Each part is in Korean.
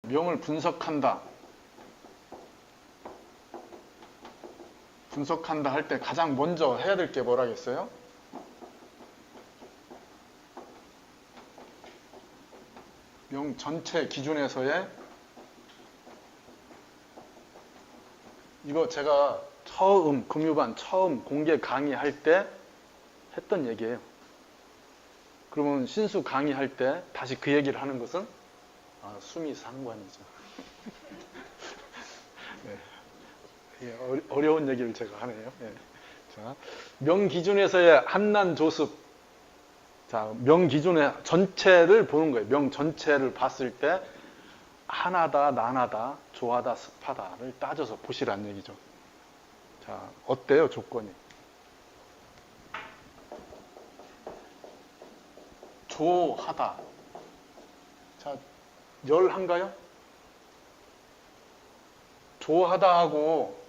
명을 분석한다. 분석한다 할 때 가장 먼저 해야 될 게 뭐라겠어요? 명 전체 기준에서의 이거 제가 처음 금유반 처음 공개 강의할 때 했던 얘기예요. 그러면 신수 강의할 때 다시 그 얘기를 하는 것은 숨이 상관이죠. 네. 어려운 얘기를 제가 하네요. 네. 자, 명 기준에서의 한난 조습. 자, 명 기준의 전체를 보는 거예요. 명 전체를 봤을 때 하나다, 난하다, 조하다, 습하다를 따져서 보시라는 얘기죠. 자, 어때요, 조건이? 조하다. 자, 열한가요? 조하다하고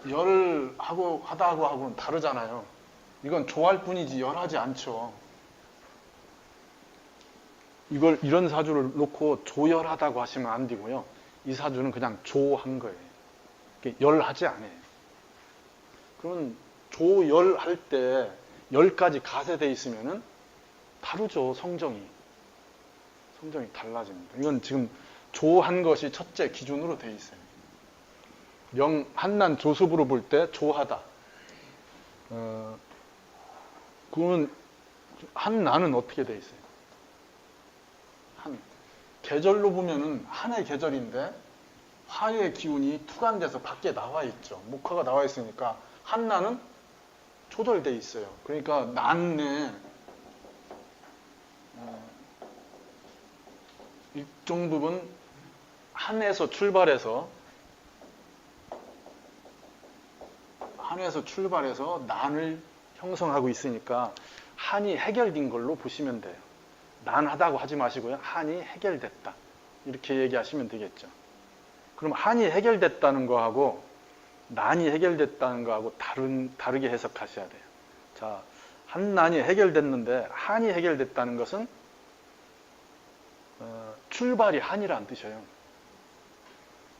열하고 하다하고는 다르잖아요. 이건 조할 뿐이지 열하지 않죠. 이걸 이런 사주를 놓고 조열하다고 하시면 안 되고요. 이 사주는 그냥 조한 거예요. 열하지 않아요. 그러면 조열할 때 열까지 가세돼 있으면은 다르죠. 성정이 달라집니다. 이건 지금 조한 것이 첫째 기준으로 돼 있어요. 명 한난 조습으로 볼 때 조하다. 그러면 한난은 어떻게 돼 있어요? 한 계절로 보면은 한의 계절인데 화의 기운이 투간돼서 밖에 나와 있죠. 목화가 나와 있으니까 한난은 초절돼 있어요. 그러니까 난내 일정 부분 한에서 출발해서 난을 형성하고 있으니까 한이 해결된 걸로 보시면 돼요. 난하다고 하지 마시고요. 한이 해결됐다. 이렇게 얘기하시면 되겠죠. 그럼 한이 해결됐다는 거하고 난이 해결됐다는 거하고 다르게 해석하셔야 돼요. 자, 한난이 해결됐는데 한이 해결됐다는 것은 출발이 한이라는 뜻이에요.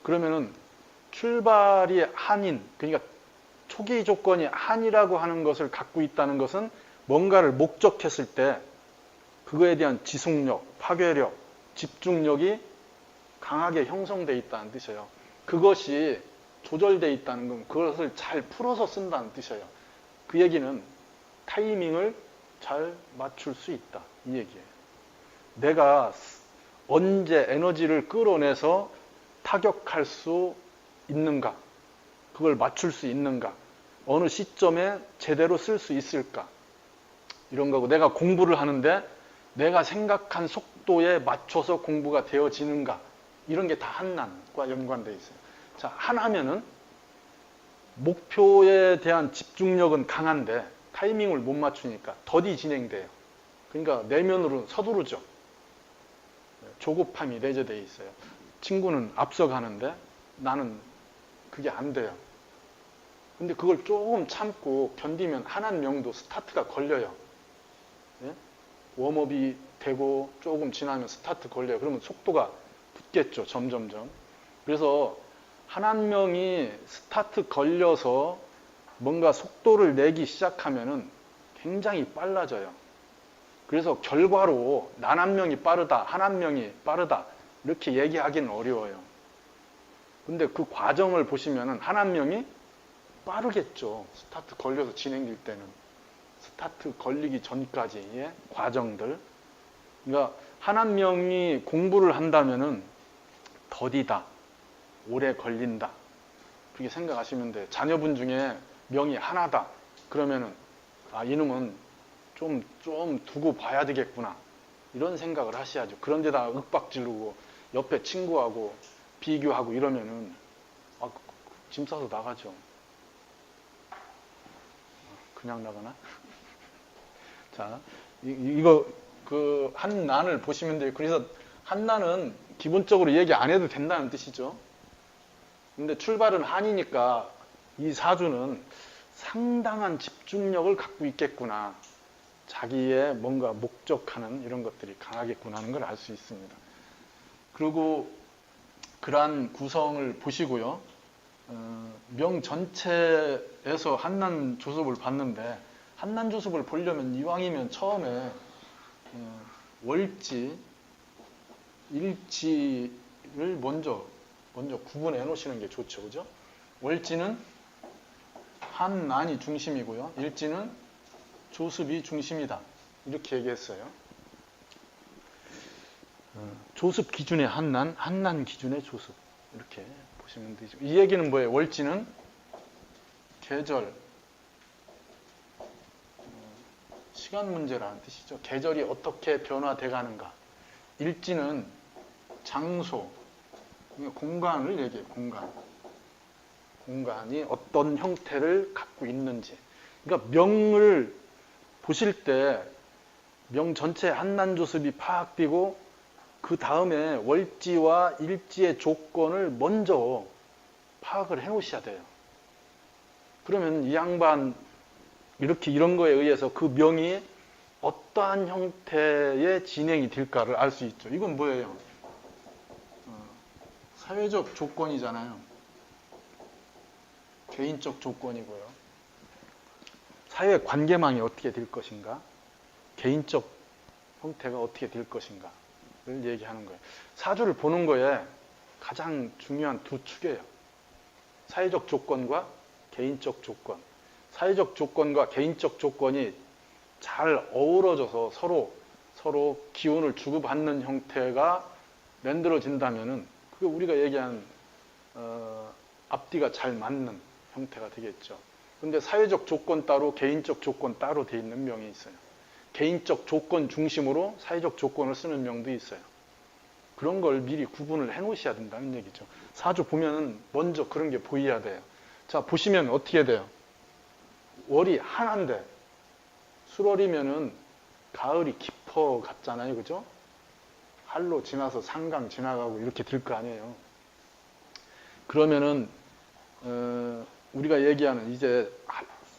그러면은 출발이 한인, 그러니까 초기 조건이 한이라고 하는 것을 갖고 있다는 것은 뭔가를 목적했을 때 그거에 대한 지속력, 파괴력, 집중력이 강하게 형성되어 있다는 뜻이에요. 그것이 조절되어 있다는 건 그것을 잘 풀어서 쓴다는 뜻이에요. 그 얘기는 타이밍을 잘 맞출 수 있다. 이 얘기예요. 내가 언제 에너지를 끌어내서 타격할 수 있는가? 그걸 맞출 수 있는가? 어느 시점에 제대로 쓸 수 있을까? 이런 거고, 내가 공부를 하는데 내가 생각한 속도에 맞춰서 공부가 되어지는가? 이런 게 다 한난과 연관되어 있어요. 자, 한하면은 목표에 대한 집중력은 강한데 타이밍을 못 맞추니까 더디 진행돼요. 그러니까 내면으로 서두르죠. 조급함이 내재되어 있어요. 친구는 앞서가는데 나는 그게 안 돼요. 근데 그걸 조금 참고 견디면 한한명도 스타트가 걸려요. 예? 웜업이 되고 조금 지나면 스타트 걸려요. 그러면 속도가 붙겠죠. 점점점. 그래서 한한명이 스타트 걸려서 뭔가 속도를 내기 시작하면은 굉장히 빨라져요. 그래서 결과로 난 한 명이 빠르다, 한 한 명이 빠르다 이렇게 얘기하기는 어려워요. 근데 그 과정을 보시면은 한 한 명이 빠르겠죠. 스타트 걸려서 진행될 때는. 스타트 걸리기 전까지의 과정들. 그러니까 한 한 명이 공부를 한다면은 더디다, 오래 걸린다. 그렇게 생각하시면 돼요. 자녀분 중에 명이 하나다. 그러면은 이놈은 좀 두고 봐야 되겠구나. 이런 생각을 하셔야죠. 그런데다가 윽박지르고 옆에 친구하고 비교하고 이러면은 짐 싸서 나가죠. 그냥 나가나? 자, 이거 그 한난을 보시면 돼요. 그래서 한난은 기본적으로 얘기 안 해도 된다는 뜻이죠. 근데 출발은 한이니까 이 사주는 상당한 집중력을 갖고 있겠구나. 자기의 뭔가 목적하는 이런 것들이 강하겠구나 하는 걸 알 수 있습니다. 그리고 그러한 구성을 보시고요. 명 전체에서 한난 조습을 봤는데 한난 조습을 보려면 이왕이면 처음에 월지, 일지를 먼저 구분해 놓으시는 게 좋죠. 그죠? 월지는 한난이 중심이고요. 일지는 조습이 중심이다. 이렇게 얘기했어요. 조습 기준의 한난, 한난 기준의 조습. 이렇게 보시면 되죠. 이 얘기는 뭐예요? 월지는 계절, 시간 문제라는 뜻이죠. 계절이 어떻게 변화돼 가는가. 일지는 장소, 공간을 얘기해요. 공간이 어떤 형태를 갖고 있는지. 그러니까 명을 보실 때 명 전체 한난조습이 파악되고 그 다음에 월지와 일지의 조건을 먼저 파악을 해 놓으셔야 돼요. 그러면 이 양반 이렇게 이런 거에 의해서 그 명이 어떠한 형태의 진행이 될까를 알 수 있죠. 이건 뭐예요? 사회적 조건이잖아요. 개인적 조건이고요. 사회 관계망이 어떻게 될 것인가? 개인적 형태가 어떻게 될 것인가를 얘기하는 거예요. 사주를 보는 거에 가장 중요한 두 축이에요. 사회적 조건과 개인적 조건. 사회적 조건과 개인적 조건이 잘 어우러져서 서로 기운을 주고받는 형태가 만들어진다면은 그게 우리가 얘기한 앞뒤가 잘 맞는 형태가 되겠죠. 근데 사회적 조건 따로 개인적 조건 따로 돼 있는 명이 있어요. 개인적 조건 중심으로 사회적 조건을 쓰는 명도 있어요. 그런 걸 미리 구분을 해 놓으셔야 된다는 얘기죠. 사주 보면은 먼저 그런 게 보여야 돼요. 자, 보시면 어떻게 돼요? 월이 하나인데 술월이면은 가을이 깊어 갔잖아요. 그죠? 한로 지나서 상강 지나가고 이렇게 될 거 아니에요. 그러면은 우리가 얘기하는 이제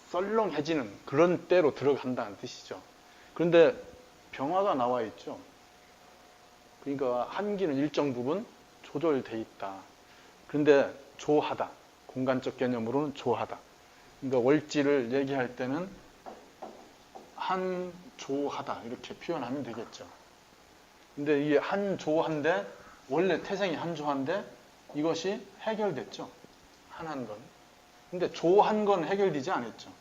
썰렁해지는 그런 때로 들어간다는 뜻이죠. 그런데 병화가 나와 있죠. 그러니까 한기는 일정 부분 조절돼 있다. 그런데 조하다. 공간적 개념으로는 조하다. 그러니까 월지를 얘기할 때는 한조하다 이렇게 표현하면 되겠죠. 근데 이게 한조한데 원래 태생이 한조한데 이것이 해결됐죠. 한한 건. 근데 조한 건 해결되지 않았죠.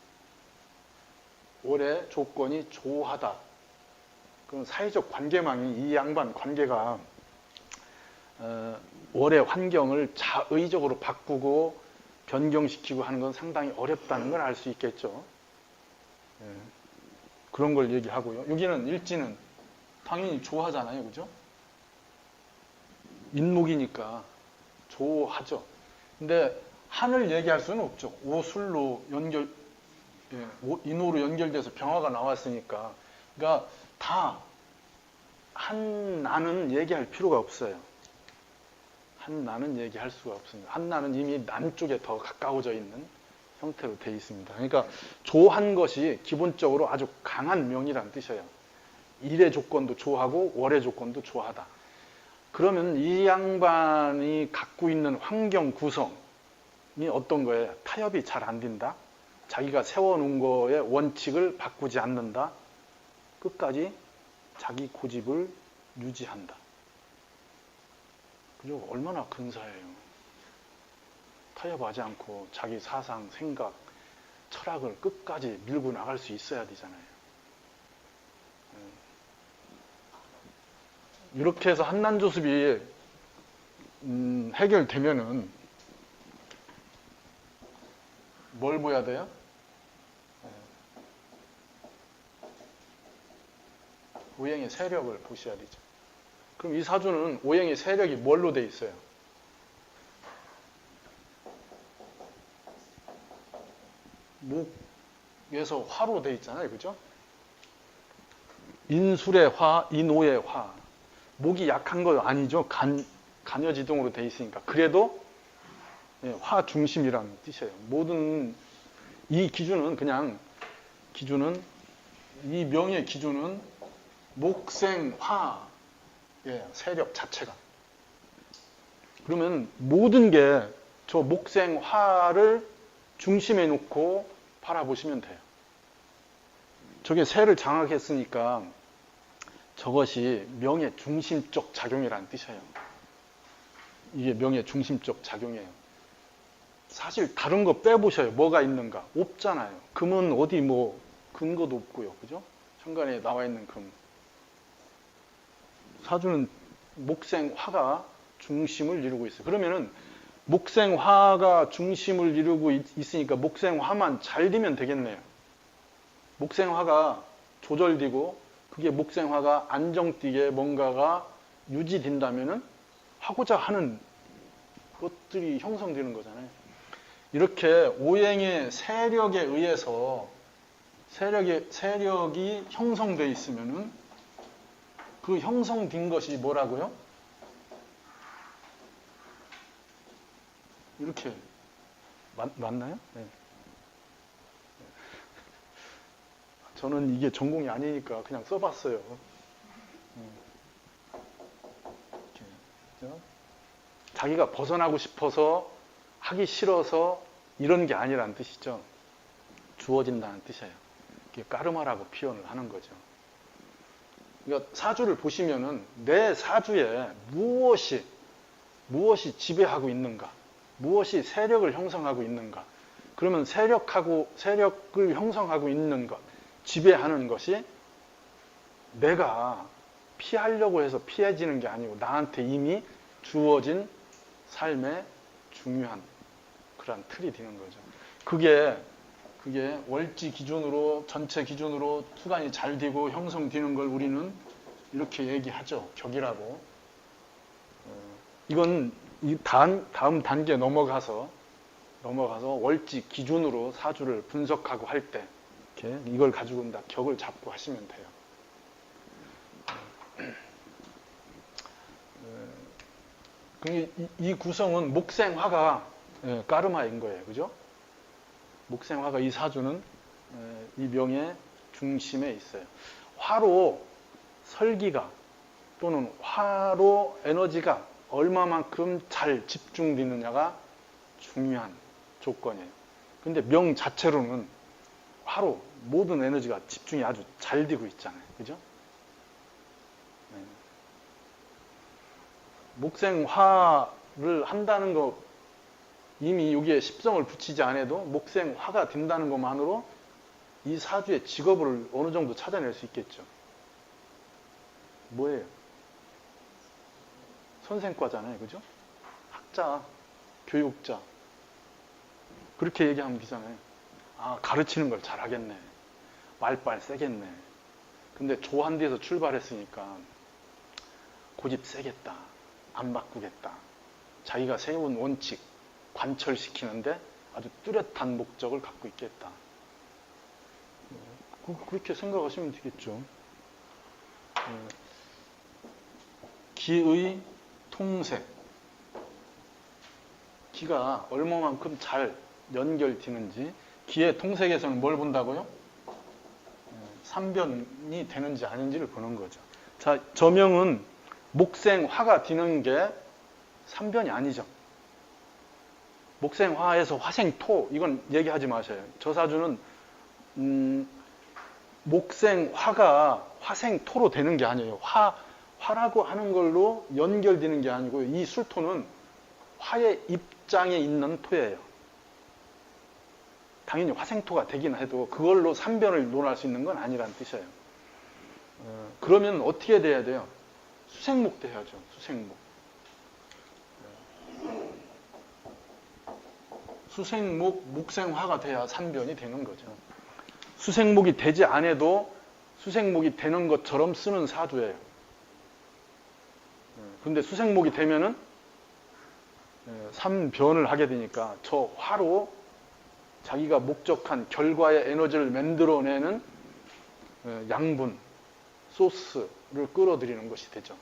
올해 조건이 조하다. 그럼 사회적 관계망이 이 양반 관계가 올해 환경을 자의적으로 바꾸고 변경시키고 하는 건 상당히 어렵다는 걸 알 수 있겠죠. 그런 걸 얘기하고요. 여기는 일지는 당연히 조하잖아요. 그죠? 인목이니까 조하죠. 근데 한을 얘기할 수는 없죠. 오술로 인호로 연결돼서 병화가 나왔으니까. 그러니까 다 한나는 얘기할 필요가 없어요. 한나는 얘기할 수가 없습니다. 한나는 이미 남쪽에 더 가까워져 있는 형태로 되어 있습니다. 그러니까 조한 것이 기본적으로 아주 강한 명이라는 뜻이에요. 일의 조건도 조하고 월의 조건도 조하다. 그러면 이 양반이 갖고 있는 환경 구성이 어떤 거예요? 타협이 잘 안 된다. 자기가 세워놓은 거의 원칙을 바꾸지 않는다. 끝까지 자기 고집을 유지한다. 그죠? 얼마나 근사해요. 타협하지 않고 자기 사상, 생각, 철학을 끝까지 밀고 나갈 수 있어야 되잖아요. 이렇게 해서 한난조습이 해결되면은 뭘 보여야 돼요? 오행의 세력을 보셔야 되죠. 그럼 이 사주는 오행의 세력이 뭘로 돼 있어요? 목에서 화로 돼 있잖아요. 그죠? 인술의 화, 인오의 화. 목이 약한 거 아니죠. 간여지동으로 돼 있으니까. 그래도 화 중심이라는 뜻이에요. 모든 이 기준은 이 명의 기준은 목생화의 세력 자체가 그러면 모든 게 저 목생화를 중심에 놓고 바라보시면 돼요. 저게 새를 장악했으니까 저것이 명의 중심적 작용이라는 뜻이에요. 이게 명의 중심적 작용이에요. 사실 다른 거 빼보셔요. 뭐가 있는가? 없잖아요. 금은 어디 뭐 근거도 없고요. 그죠? 천간에 나와 있는 금. 사주는 목생화가 중심을 이루고 있어요. 그러면은 목생화가 중심을 이루고 있으니까 목생화만 잘 되면 되겠네요. 목생화가 조절되고 그게 목생화가 안정되게 뭔가가 유지된다면은 하고자 하는 것들이 형성되는 거잖아요. 이렇게 오행의 세력에 의해서 세력이 형성되어 있으면은 그 형성된 것이 뭐라고요? 이렇게 맞나요? 네. 저는 이게 전공이 아니니까 그냥 써봤어요. 이렇게. 자기가 벗어나고 싶어서 하기 싫어서 이런 게 아니라는 뜻이죠. 주어진다는 뜻이에요. 이게 까르마라고 표현을 하는 거죠. 그러니까 사주를 보시면은 내 사주에 무엇이 지배하고 있는가, 무엇이 세력을 형성하고 있는가. 그러면 세력을 형성하고 있는 것, 지배하는 것이 내가 피하려고 해서 피해지는 게 아니고 나한테 이미 주어진 삶의 중요한 그런 틀이 되는 거죠. 그게 월지 기준으로 전체 기준으로 수간이 잘 되고 형성되는 걸 우리는 이렇게 얘기하죠. 격이라고. 이건 다음 단계 넘어가서 월지 기준으로 사주를 분석하고 할 때 이걸 가지고 다 격을 잡고 하시면 돼요. 이 구성은 목생화가 까르마인 거예요. 그죠? 목생화가 이 사주는 이 명의 중심에 있어요. 화로 설기가 또는 화로 에너지가 얼마만큼 잘 집중되느냐가 중요한 조건이에요. 근데 명 자체로는 화로 모든 에너지가 집중이 아주 잘 되고 있잖아요. 그죠? 목생화를 한다는 거 이미 여기에 십성을 붙이지 않아도 목생화가 된다는 것만으로 이 사주의 직업을 어느 정도 찾아낼 수 있겠죠. 뭐예요? 선생과잖아요. 그죠? 학자, 교육자. 그렇게 얘기하면 되잖아요. 아, 가르치는 걸 잘하겠네. 말빨 세겠네. 근데 조한 데서 출발했으니까 고집 세겠다. 안 바꾸겠다. 자기가 세운 원칙, 관철시키는데 아주 뚜렷한 목적을 갖고 있겠다. 그렇게 생각하시면 되겠죠. 기의 통색. 기가 얼마만큼 잘 연결되는지. 기의 통색에서는 뭘 본다고요? 삼변이 되는지 아닌지를 보는 거죠. 자, 저명은 목생화가 되는 게 삼변이 아니죠. 목생화에서 화생토, 이건 얘기하지 마셔요. 저 사주는 목생화가 화생토로 되는 게 아니에요. 화라고 하는 걸로 연결되는 게 아니고 이 술토는 화의 입장에 있는 토예요. 당연히 화생토가 되긴 해도 그걸로 삼변을 논할 수 있는 건 아니라는 뜻이에요. 그러면 어떻게 돼야 돼요? 수생목 돼야죠. 수생목. 수생목, 목생화가 돼야 삼변이 되는 거죠. 수생목이 되지 않아도 수생목이 되는 것처럼 쓰는 사주예요. 근데 수생목이 되면은 삼변을 하게 되니까 저 화로 자기가 목적한 결과의 에너지를 만들어내는 양분, 소스를 끌어들이는 것이 되죠.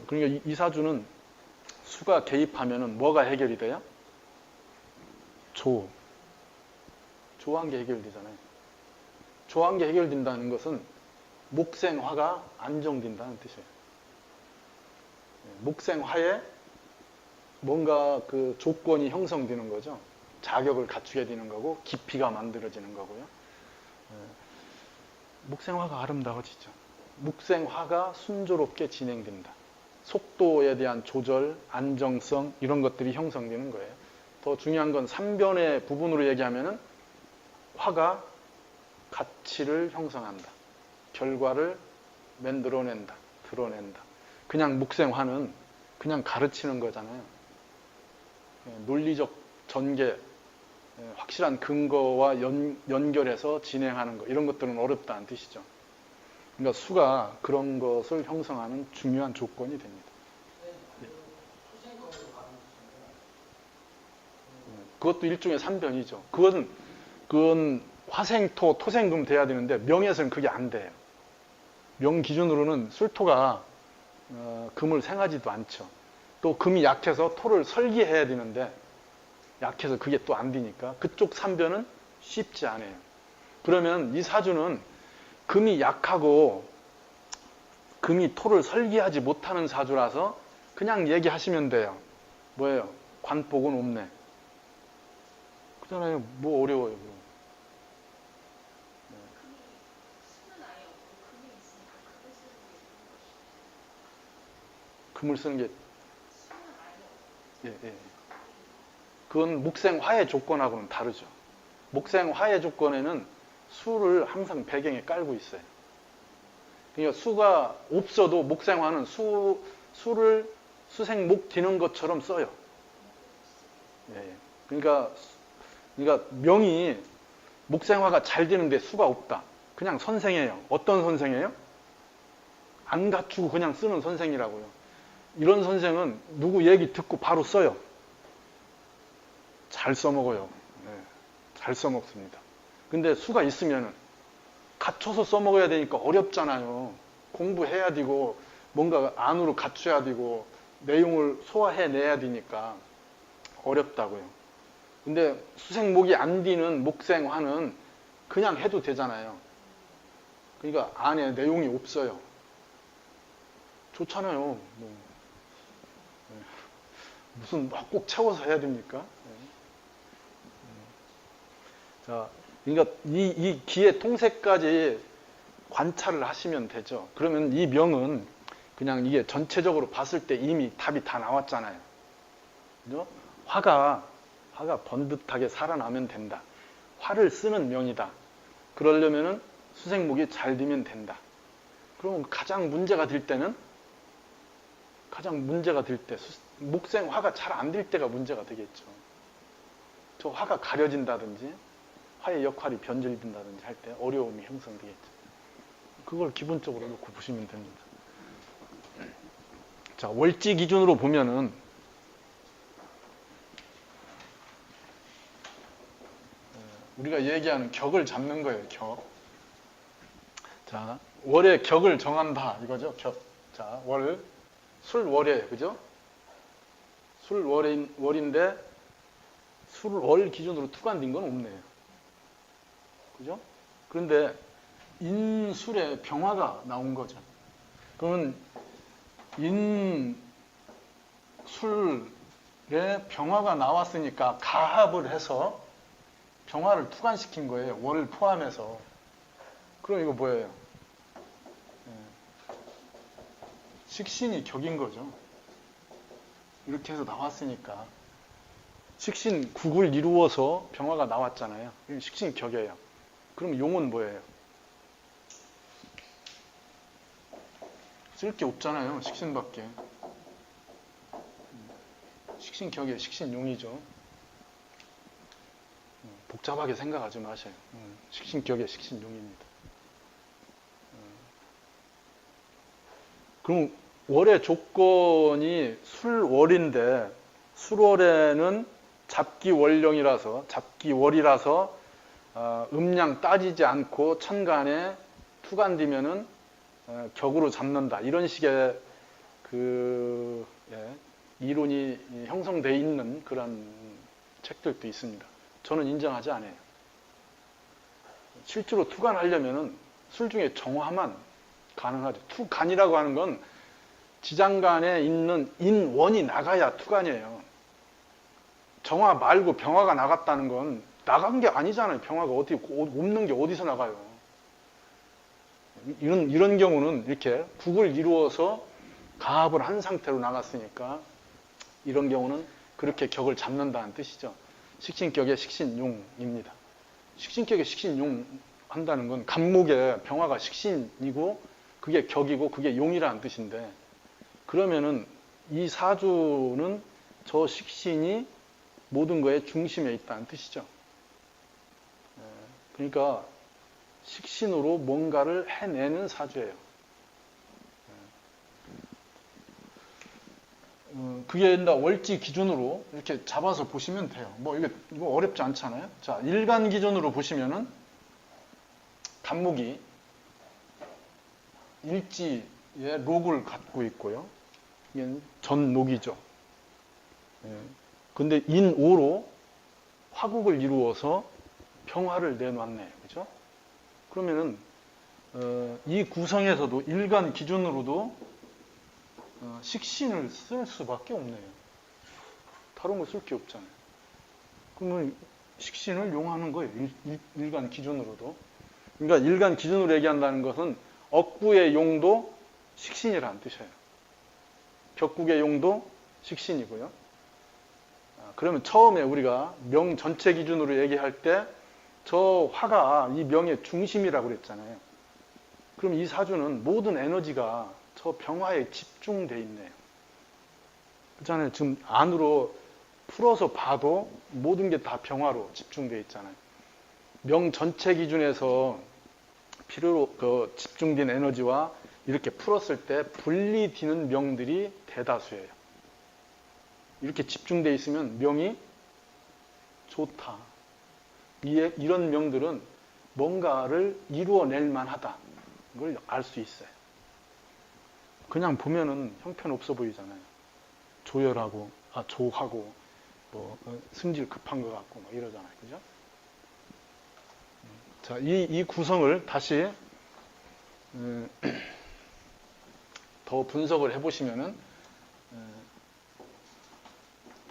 그러니까 이 사주는 수가 개입하면은 뭐가 해결이 돼요? 조한 게 해결되잖아요. 조한 게 해결된다는 것은 목생화가 안정된다는 뜻이에요. 목생화에 뭔가 그 조건이 형성되는 거죠. 자격을 갖추게 되는 거고 깊이가 만들어지는 거고요. 묵생화가 아름다워지죠. 묵생화가 순조롭게 진행된다. 속도에 대한 조절, 안정성 이런 것들이 형성되는 거예요. 더 중요한 건 3변의 부분으로 얘기하면은 화가 가치를 형성한다. 결과를 만들어낸다. 드러낸다. 그냥 묵생화는 그냥 가르치는 거잖아요. 논리적 전개, 확실한 근거와 연결해서 진행하는 거 이런 것들은 어렵다는 뜻이죠. 그러니까 수가 그런 것을 형성하는 중요한 조건이 됩니다. 그것도 일종의 삼변이죠. 그건 화생토, 토생금 돼야 되는데 명에서는 그게 안 돼요. 명 기준으로는 술토가 금을 생하지도 않죠. 또 금이 약해서 토를 설기해야 되는데 약해서 그게 또 안 되니까 그쪽 삼변은 쉽지 않아요. 그러면 이 사주는 금이 약하고 금이 토를 설기하지 못하는 사주라서 그냥 얘기하시면 돼요. 뭐예요? 관복은 없네. 그잖아요. 뭐 어려워요. 뭐. 금을 쓰는 게 예, 예. 그건 묵생화의 조건하고는 다르죠. 묵생화의 조건에는 수를 항상 배경에 깔고 있어요. 그러니까 수가 없어도 묵생화는 수를 수생목 디는 것처럼 써요. 예. 그러니까 명이 묵생화가 잘 되는데 수가 없다. 그냥 선생이에요. 어떤 선생이에요? 안 갖추고 그냥 쓰는 선생이라고요. 이런 선생은 누구 얘기 듣고 바로 써요. 잘 써먹어요. 네, 잘 써먹습니다. 근데 수가 있으면 갖춰서 써먹어야 되니까 어렵잖아요. 공부해야 되고 뭔가 안으로 갖춰야 되고 내용을 소화해내야 되니까 어렵다고요. 근데 수생목이 안 디는 목생화는 그냥 해도 되잖아요. 그러니까 안에 내용이 없어요. 좋잖아요. 뭐. 무슨 막 꼭 채워서 해야 됩니까? 자, 그러니까 이 기의 통세까지 관찰을 하시면 되죠. 그러면 이 명은 그냥 이게 전체적으로 봤을 때 이미 답이 다 나왔잖아요. 그죠? 화가 번듯하게 살아나면 된다. 화를 쓰는 명이다. 그러려면은 수생목이 잘 되면 된다. 그러면 가장 문제가 될 때 목생 화가 잘 안 될 때가 문제가 되겠죠. 저 화가 가려진다든지 화의 역할이 변질된다든지 할 때 어려움이 형성되겠죠. 그걸 기본적으로 놓고 보시면 됩니다. 자, 월지 기준으로 보면은 우리가 얘기하는 격을 잡는 거예요. 격. 자, 월의 격을 정한다 이거죠. 격. 자, 술월이에요. 그죠? 술월인데 술월 기준으로 투관된 건 없네요. 그죠? 그런데 인술에 병화가 나온 거죠. 그러면 인술에 병화가 나왔으니까 가합을 해서 병화를 투관시킨 거예요. 월을 포함해서. 그럼 이거 뭐예요? 식신이 격인 거죠. 이렇게 해서 나왔으니까 식신 국을 이루어서 병화가 나왔잖아요. 식신이 격이에요. 그럼 용은 뭐예요? 쓸 게 없잖아요. 식신밖에. 식신격에 식신용이죠. 복잡하게 생각하지 마세요. 식신격에 식신용입니다. 그럼 월의 조건이 술월인데 술월에는 잡기월이라서 음양 따지지 않고 천간에 투간되면은 격으로 잡는다. 이런 식의 이론이 형성되어 있는 그런 책들도 있습니다. 저는 인정하지 않아요. 실제로 투간하려면은 술 중에 정화만 가능하죠. 투간이라고 하는 건 지장간에 있는 인원이 나가야 투간이에요. 정화 말고 병화가 나갔다는 건 나간 게 아니잖아요. 병화가 어디 없는 게 어디서 나가요. 이런 경우는 이렇게 국을 이루어서 가합을 한 상태로 나갔으니까 이런 경우는 그렇게 격을 잡는다는 뜻이죠. 식신격의 식신용입니다. 식신격의 식신용 한다는 건 간목의 병화가 식신이고 그게 격이고 그게 용이라는 뜻인데, 그러면은 이 사주는 저 식신이 모든 거의 중심에 있다는 뜻이죠. 그러니까 식신으로 뭔가를 해내는 사주예요. 그게 월지 기준으로 이렇게 잡아서 보시면 돼요. 뭐 이거 어렵지 않잖아요. 자, 일간 기준으로 보시면은 간목이 일지의 록을 갖고 있고요. 이게 전록이죠. 근데 인오로 화국을 이루어서 병화를 내놨네요. 그죠? 그러면은 이 구성에서도 일간 기준으로도 식신을 쓸 수밖에 없네요. 다른 거 쓸 게 없잖아요. 그러면 식신을 용하는 거예요. 일간 기준으로도. 그러니까 일간 기준으로 얘기한다는 것은 억구의 용도 식신이라는 뜻이에요. 격국의 용도 식신이고요. 그러면 처음에 우리가 명 전체 기준으로 얘기할 때 저 화가 이 명의 중심이라고 그랬잖아요. 그럼 이 사주는 모든 에너지가 저 병화에 집중돼 있네요. 그렇잖아요. 지금 안으로 풀어서 봐도 모든 게 다 병화로 집중돼 있잖아요. 명 전체 기준에서 필요로 집중된 에너지와 이렇게 풀었을 때 분리되는 명들이 대다수예요. 이렇게 집중돼 있으면 명이 좋다. 이런 명들은 뭔가를 이루어낼 만하다. 이걸 알 수 있어요. 그냥 보면은 형편없어 보이잖아요. 조열하고, 조하고, 승질 급한 것 같고, 막 이러잖아요. 그죠? 자, 이 구성을 다시, 더 분석을 해보시면은,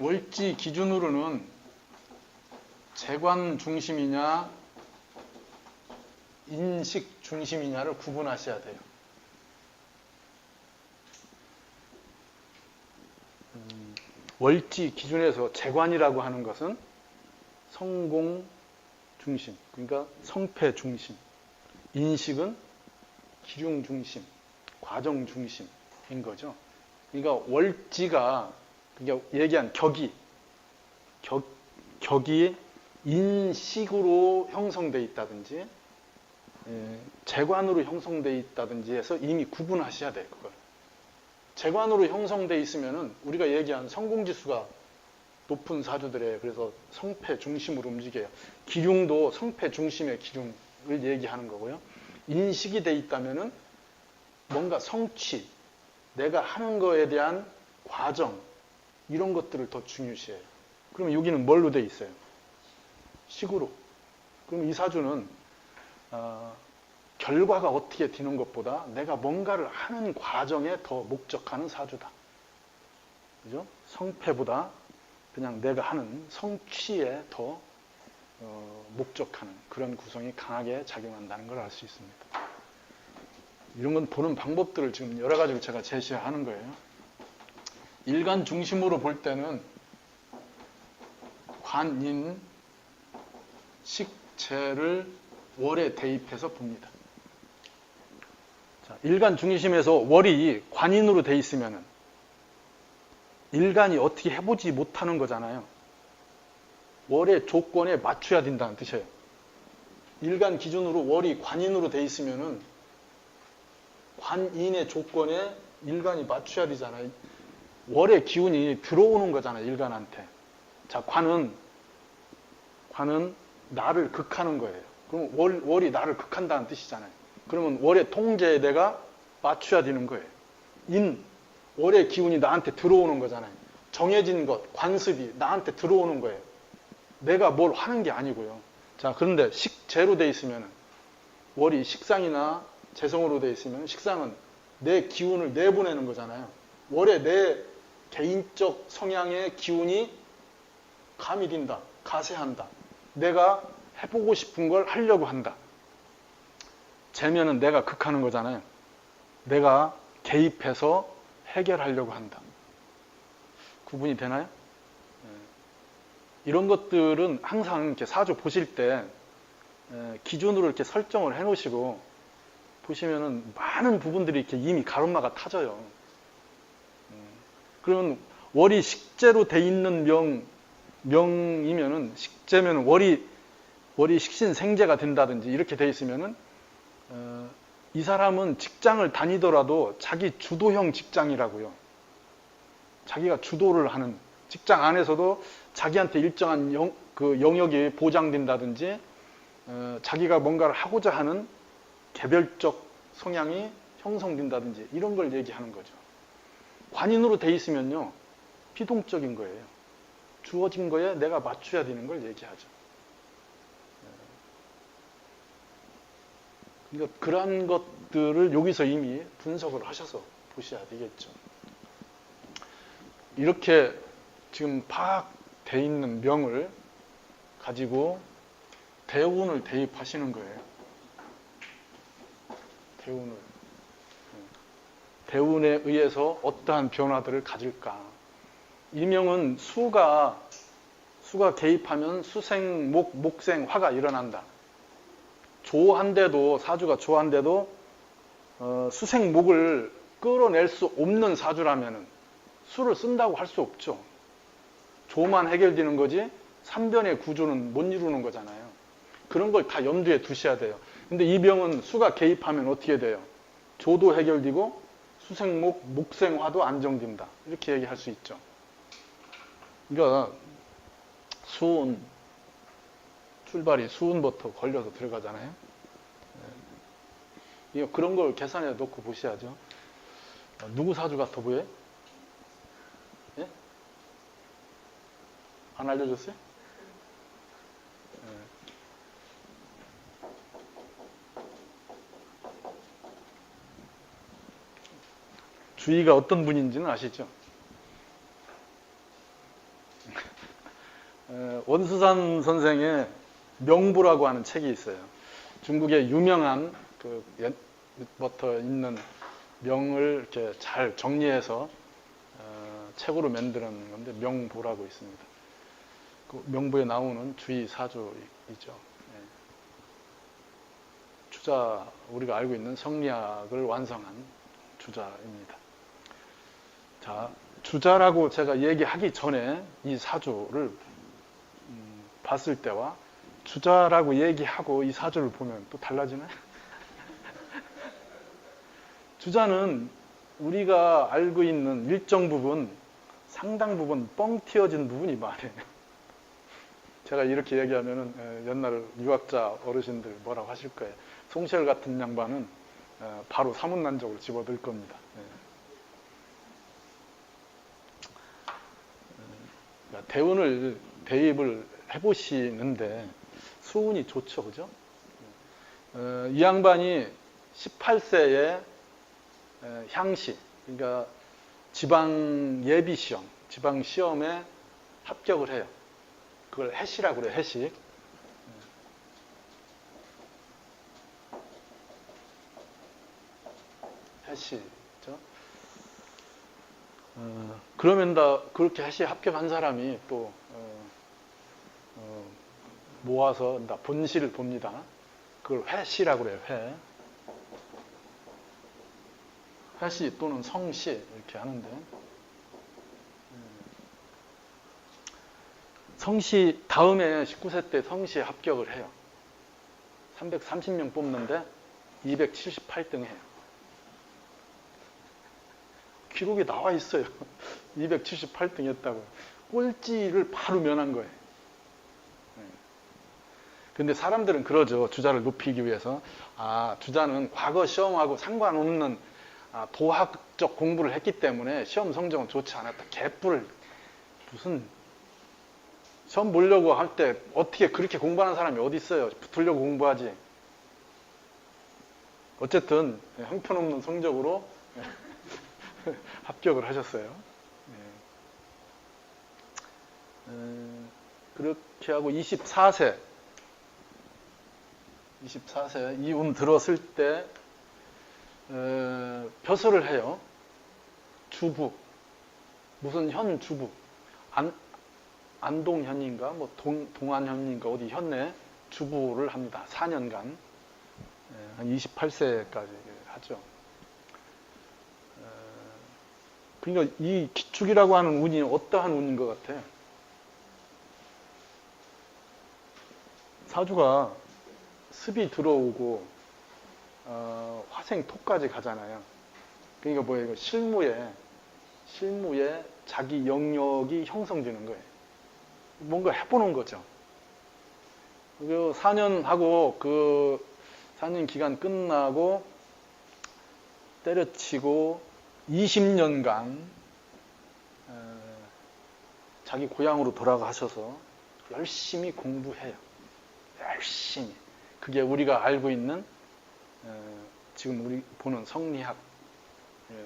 월지 기준으로는 재관 중심이냐, 인식 중심이냐를 구분하셔야 돼요. 월지 기준에서 재관이라고 하는 것은 성공 중심, 그러니까 성패 중심, 인식은 기중 중심, 과정 중심인 거죠. 그러니까 월지가 그러니까 얘기한 격이 인식으로 형성되어 있다든지 재관으로 형성되어 있다든지 해서 이미 구분하셔야 돼요. 그걸. 재관으로 형성되어 있으면은 우리가 얘기한 성공지수가 높은 사주들에 그래서 성패 중심으로 움직여요. 기륭도 성패 중심의 기륭을 얘기하는 거고요. 인식이 돼 있다면은 뭔가 성취, 내가 하는 거에 대한 과정 이런 것들을 더 중요시해요. 그러면 여기는 뭘로 돼 있어요? 식으로. 그럼 이 사주는 결과가 어떻게 되는 것보다 내가 뭔가를 하는 과정에 더 목적하는 사주다. 그죠? 성패보다 그냥 내가 하는 성취에 더 목적하는 그런 구성이 강하게 작용한다는 걸 알 수 있습니다. 이런 건 보는 방법들을 지금 여러 가지로 제가 제시하는 거예요. 일간 중심으로 볼 때는 관인, 식재를 월에 대입해서 봅니다. 자, 일간 중심에서 월이 관인으로 돼 있으면은 일간이 어떻게 해보지 못하는 거잖아요. 월의 조건에 맞춰야 된다는 뜻이에요. 일간 기준으로 월이 관인으로 돼 있으면은 관인의 조건에 일간이 맞춰야 되잖아요. 월의 기운이 들어오는 거잖아요. 일간한테. 자, 관은 나를 극하는 거예요. 그럼 월이 나를 극한다는 뜻이잖아요. 그러면 월의 통제에 내가 맞춰야 되는 거예요. 월의 기운이 나한테 들어오는 거잖아요. 정해진 것, 관습이 나한테 들어오는 거예요. 내가 뭘 하는 게 아니고요. 자, 그런데 식재로 돼 있으면 월이 식상이나 재성으로 돼 있으면 식상은 내 기운을 내보내는 거잖아요. 월에 내 개인적 성향의 기운이 감이 딘다, 가세한다. 내가 해보고 싶은 걸 하려고 한다. 재면은 내가 극하는 거잖아요. 내가 개입해서 해결하려고 한다. 구분이 되나요? 이런 것들은 항상 이렇게 사주 보실 때 기준으로 이렇게 설정을 해 놓으시고 보시면은 많은 부분들이 이렇게 이미 가론마가 타져요. 그러면 월이 식재로 돼 있는 명이면은 식재면 월이 식신생재가 된다든지 이렇게 돼 있으면은 이 사람은 직장을 다니더라도 자기 주도형 직장이라고요. 자기가 주도를 하는 직장 안에서도 자기한테 일정한 영역이 보장된다든지 자기가 뭔가를 하고자 하는 개별적 성향이 형성된다든지 이런 걸 얘기하는 거죠. 관인으로 돼 있으면요. 비동적인 거예요. 주어진 거에 내가 맞춰야 되는 걸 얘기하죠. 그러니까 그러한 것들을 여기서 이미 분석을 하셔서 보셔야 되겠죠. 이렇게 지금 파악되어 있는 명을 가지고 대운을 대입하시는 거예요. 대운에 의해서 어떠한 변화들을 가질까. 이 명은 수가 개입하면 수생, 목생, 화가 일어난다. 조한데도 사주가 조한데도 수생, 목을 끌어낼 수 없는 사주라면은 수를 쓴다고 할 수 없죠. 조만 해결되는 거지 삼변의 구조는 못 이루는 거잖아요. 그런 걸 다 염두에 두셔야 돼요. 근데 이 병은 수가 개입하면 어떻게 돼요? 조도 해결되고 수생목, 목생화도 안정된다. 이렇게 얘기할 수 있죠. 그러니까 수운, 출발이 수운부터 걸려서 들어가잖아요. 그런 걸 계산해 놓고 보셔야죠. 누구 사주 같아 보여요? 예? 안 알려줬어요? 주의가 어떤 분인지는 아시죠? 원수산 선생의 명부라고 하는 책이 있어요. 중국의 유명한 그 옛부터 있는 명을 이렇게 잘 정리해서 책으로 만드는 건데 명부라고 있습니다. 그 명부에 나오는 주의 사주이죠. 주자, 우리가 알고 있는 성리학을 완성한 주자입니다. 자, 주자라고 제가 얘기하기 전에 이 사주를 봤을 때와 주자라고 얘기하고 이 사주를 보면 또 달라지나요? 주자는 우리가 알고 있는 일정 부분, 상당 부분 뻥 튀어진 부분이 많아요. 제가 이렇게 얘기하면은 옛날 유학자 어르신들 뭐라고 하실 거예요. 송시열 같은 양반은 바로 사문난적으로 집어넣을 겁니다. 그러니까 대운을 대입을 해보시는데 수운이 좋죠, 그죠? 이 양반이 18세에 향시, 그러니까 지방 예비 시험, 지방 시험에 합격을 해요. 그걸 해시라고 그래요, 해식. 해시죠. 그러면 그렇게 해시 합격한 사람이 또 모아서 본시를 봅니다. 그걸 회시라고 그래요, 회. 회시 또는 성시 이렇게 하는데 성시 다음에 19세 때 성시에 합격을 해요. 330명 뽑는데 278등 해요. 기록에 나와 있어요. 278등 했다고. 꼴찌를 바로 면한 거예요. 근데 사람들은 그러죠. 주자를 높이기 위해서. 주자는 과거 시험하고 상관없는 도학적 공부를 했기 때문에 시험 성적은 좋지 않았다. 개뿔. 무슨 시험 보려고 할 때 어떻게 그렇게 공부하는 사람이 어디 있어요. 붙으려고 공부하지. 어쨌든 형편없는 성적으로 합격을 하셨어요. 그렇게 하고 24세 이 운 들었을 때 벼슬을 해요. 주부. 무슨 현 주부. 안동현인가 뭐 동안현인가 어디 현내 주부를 합니다. 4년간. 한 28세까지 하죠. 그러니까 이 기축이라고 하는 운이 어떠한 운인 것 같아요? 사주가 습이 들어오고 화생토까지 가잖아요. 그러니까 뭐예요? 실무에 자기 영역이 형성되는 거예요. 뭔가 해보는 거죠. 그 4년 하고 그 4년 기간 끝나고 때려치고 20년간 자기 고향으로 돌아가셔서 열심히 공부해요. 열심히. 그게 우리가 알고 있는 지금 우리 보는 성리학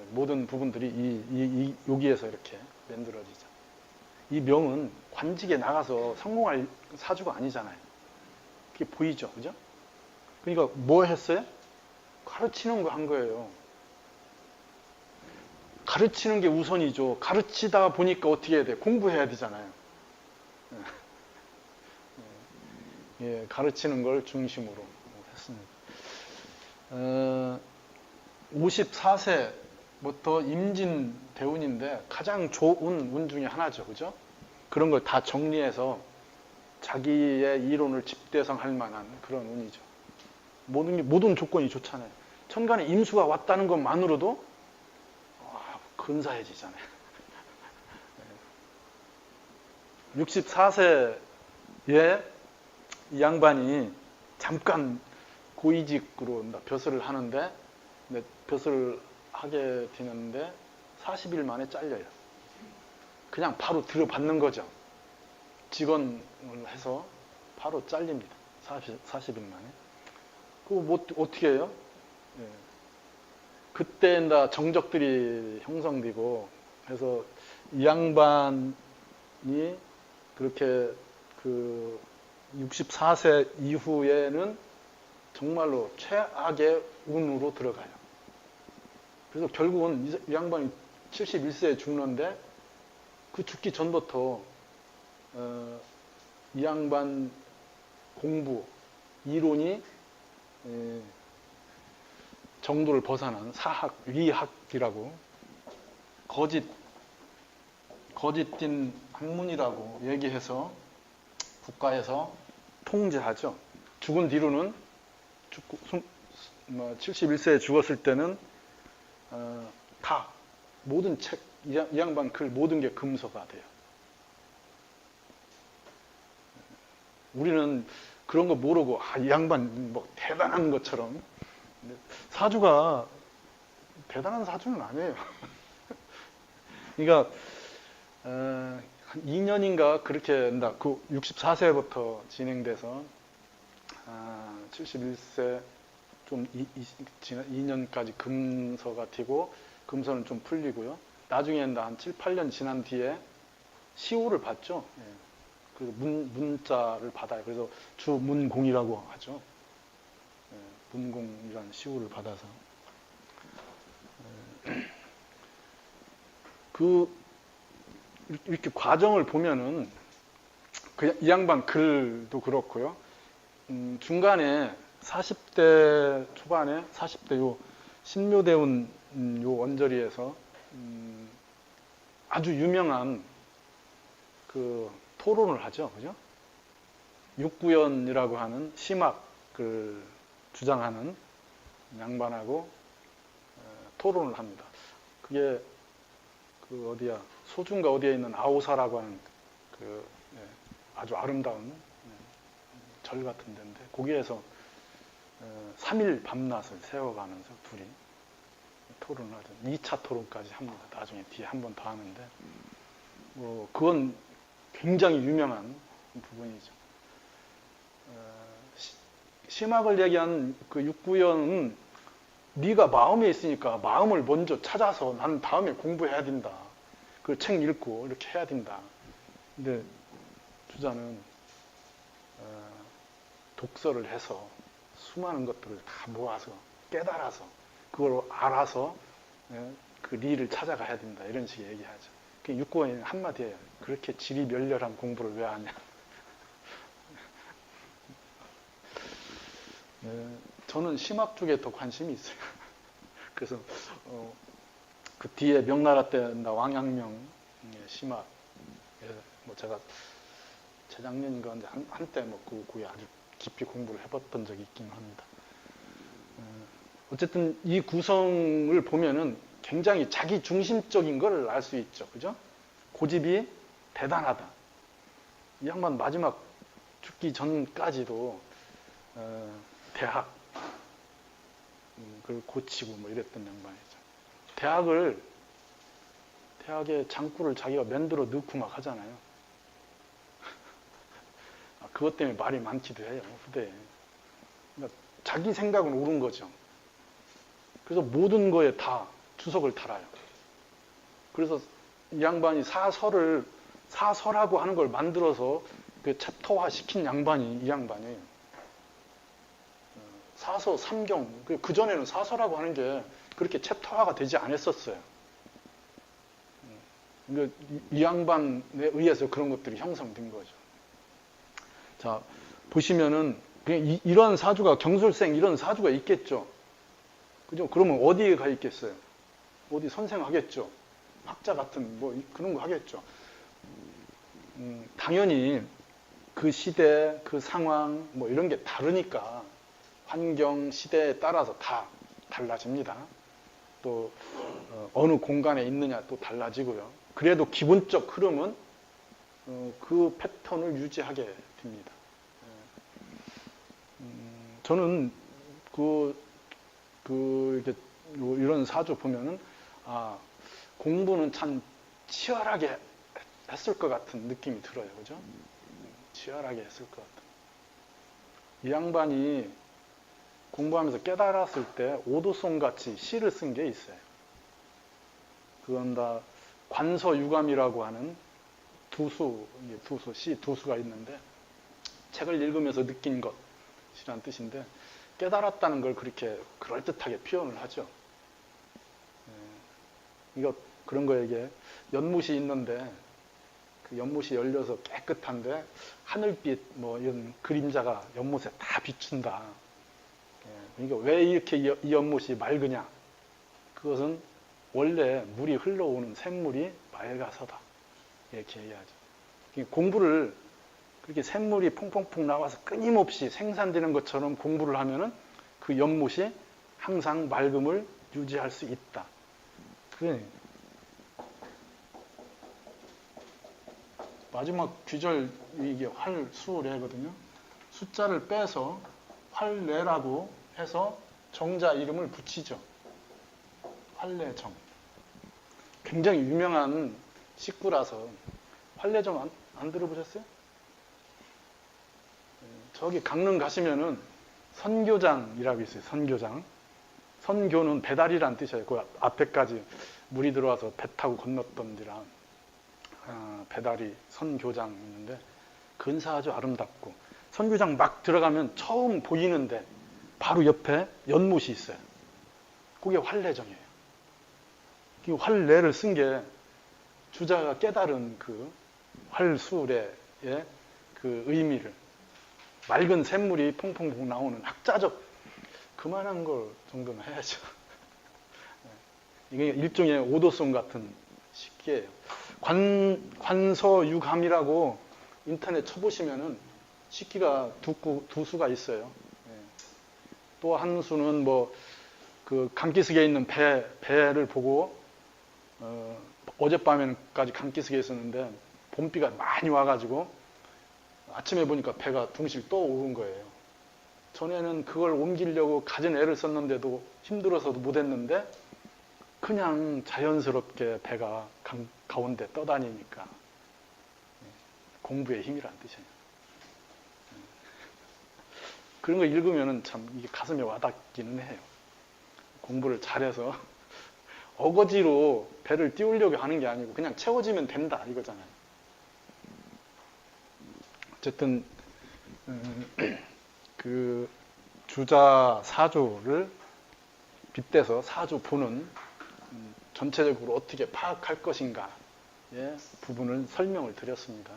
모든 부분들이 여기에서 이렇게 만들어지죠. 이 명은 관직에 나가서 성공할 사주가 아니잖아요. 그게 보이죠, 그죠? 그러니까 뭐 했어요? 가르치는 거 한 거예요. 가르치는 게 우선이죠. 가르치다 보니까 어떻게 해야 돼? 공부해야 되잖아요. 예, 가르치는 걸 중심으로 했습니다. 54세부터 임진대운인데 가장 좋은 운 중에 하나죠. 그죠? 그런 걸 다 정리해서 자기의 이론을 집대성할 만한 그런 운이죠. 모든 조건이 좋잖아요. 천간에 임수가 왔다는 것만으로도 근사해지잖아요. 64세에 이 양반이 잠깐 고위직으로 벼슬을 하는데 벼슬을 하게 되는데 40일 만에 잘려요. 그냥 바로 들어받는 거죠. 직원을 해서 바로 잘립니다. 40일 만에. 그거 뭐 어떻게 해요? 예. 그때 다 정적들이 형성되고 해서 이 양반이 그렇게 그 64세 이후에는 정말로 최악의 운으로 들어가요. 그래서 결국은 이 양반이 71세에 죽는데 그 죽기 전부터 이 양반 공부, 이론이 정도를 벗어난 사학, 위학이라고 거짓된 학문이라고 얘기해서 국가에서 통제하죠. 죽은 뒤로는 71세에 죽었을 때는 다 모든 책, 이 양반 글 모든 게 금서가 돼요. 우리는 그런 거 모르고 이 양반 뭐 대단한 것처럼 사주가 대단한 사주는 아니에요. 그러니까 한 2년인가 그렇게 그 64세부터 진행돼서 71세 좀 2년까지 금서가 되고 금서는 좀 풀리고요. 나중에 한 7, 8년 지난 뒤에 시호를 받죠. 예. 그래서 문자를 받아요. 그래서 주문공이라고 하죠. 예. 문공이라는 시호를 받아서 이렇게 과정을 보면은 이 양반 글도 그렇고요. 중간에 40대 초반에 40대 요 신묘대운 요 원저리에서 아주 유명한 그 토론을 하죠. 그죠? 육구연이라고 하는 심학을 주장하는 양반하고 토론을 합니다. 그게 그 어디야 소중가 어디에 있는 아오사라고 하는 그 아주 아름다운 절 같은 데인데 거기에서 3일 밤낮을 세워가면서 둘이 토론을 하죠. 2차 토론까지 합니다. 나중에 뒤에 한 번 더 하는데 그건 굉장히 유명한 부분이죠. 심학을 얘기한 그 육구연은 네가 마음에 있으니까 마음을 먼저 찾아서 나는 다음에 공부해야 된다. 그 책 읽고 이렇게 해야 된다. 근데 투자는 독서를 해서 수많은 것들을 다 모아서 깨달아서 그걸 알아서 그 리를 찾아가야 된다 이런 식의 얘기하죠. 그 육고의 한마디예요. 그렇게 질이 멸렬한 공부를 왜 하냐. 저는 심학 쪽에 더 관심이 있어요. 그래서 그 뒤에 명나라 때 나 왕양명 심학 뭐 제가 재작년인가 한때 뭐 그거에 아주 깊이 공부를 해봤던 적이 있긴 합니다. 어쨌든 이 구성을 보면은 굉장히 자기 중심적인 걸 알 수 있죠. 그죠? 고집이 대단하다. 이 양반 마지막 죽기 전까지도 대학 그걸 고치고 뭐 이랬던 양반이죠. 대학에 장구를 자기가 만들어 넣고 막 하잖아요. 그것 때문에 말이 많기도 해요, 후대에. 그러니까 자기 생각은 옳은 거죠. 그래서 모든 거에 다 주석을 달아요. 그래서 이 양반이 사설하고 하는 걸 만들어서 그 챕터화 시킨 양반이 이 양반이에요. 사서, 삼경, 그전에는 사서라고 하는 게 그렇게 챕터화가 되지 않았었어요. 그러니까 이 양반에 의해서 그런 것들이 형성된 거죠. 자, 보시면은, 그냥 이런 사주가, 경술생 이런 사주가 있겠죠. 그죠? 그러면 어디에 가 있겠어요? 어디 선생 하겠죠. 학자 같은 뭐 그런 거 하겠죠. 당연히 그 시대, 그 상황, 뭐 이런 게 다르니까 환경, 시대에 따라서 다 달라집니다. 또 어느 공간에 있느냐 또 달라지고요. 그래도 기본적 흐름은 그 패턴을 유지하게 됩니다. 저는 이렇게 이런 사주 보면은 공부는 참 치열하게 했을 것 같은 느낌이 들어요, 그죠? 치열하게 했을 것 같은. 이 양반이 공부하면서 깨달았을 때 오도송 같이 시를 쓴 게 있어요. 그건 다 관서유감이라고 하는 두수가 있는데 책을 읽으면서 느낀 것이란 뜻인데 깨달았다는 걸 그렇게 그럴듯하게 표현을 하죠. 이거 그런 거에게 연못이 있는데 그 연못이 열려서 깨끗한데 하늘빛 뭐 이런 그림자가 연못에 다 비춘다. 그러니까 왜 이렇게 이 연못이 맑으냐? 그것은 원래 물이 흘러오는 샘물이 맑아서다. 이렇게 얘기하죠. 공부를 그렇게 샘물이 퐁퐁퐁 나와서 끊임없이 생산되는 것처럼 공부를 하면은 그 연못이 항상 맑음을 유지할 수 있다. 그게 마지막 귀절 이게 활수래거든요. 숫자를 빼서 활래라고 해서 정자 이름을 붙이죠. 활래정. 굉장히 유명한 식구라서 활래정 안 들어보셨어요? 저기 강릉 가시면은 선교장이라고 있어요. 선교장. 선교는 배달이란 뜻이에요. 그 앞에까지 물이 들어와서 배 타고 건넜던 데랑 배달이 선교장 있는데 근사 아주 아름답고 선교장 막 들어가면 처음 보이는데 바로 옆에 연못이 있어요. 그게 활래정이에요. 이 활래를 쓴 게 주자가 깨달은 그 활수래의 그 의미를 맑은 샘물이 퐁퐁퐁 나오는 학자적 그만한 걸 정도는 해야죠. 이게 일종의 오도송 같은 식기예요. 관서유감이라고 인터넷 쳐보시면은 식기가 두 수가 있어요. 또 한 수는 뭐 그 강기슭에 있는 배를 보고 어젯밤에까지 강기슭에 있었는데 봄비가 많이 와가지고 아침에 보니까 배가 둥실 떠오른 거예요. 전에는 그걸 옮기려고 갖은 애를 썼는데도 힘들어서도 못했는데 그냥 자연스럽게 배가 강 가운데 떠다니니까 공부의 힘이란 뜻이에요. 그런 거 읽으면 참 이게 가슴에 와닿기는 해요. 공부를 잘해서 어거지로 배를 띄우려고 하는 게 아니고 그냥 채워지면 된다 이거잖아요. 어쨌든 그 주자 사주를 빗대서 사주 보는 전체적으로 어떻게 파악할 것인가 부분을 설명을 드렸습니다.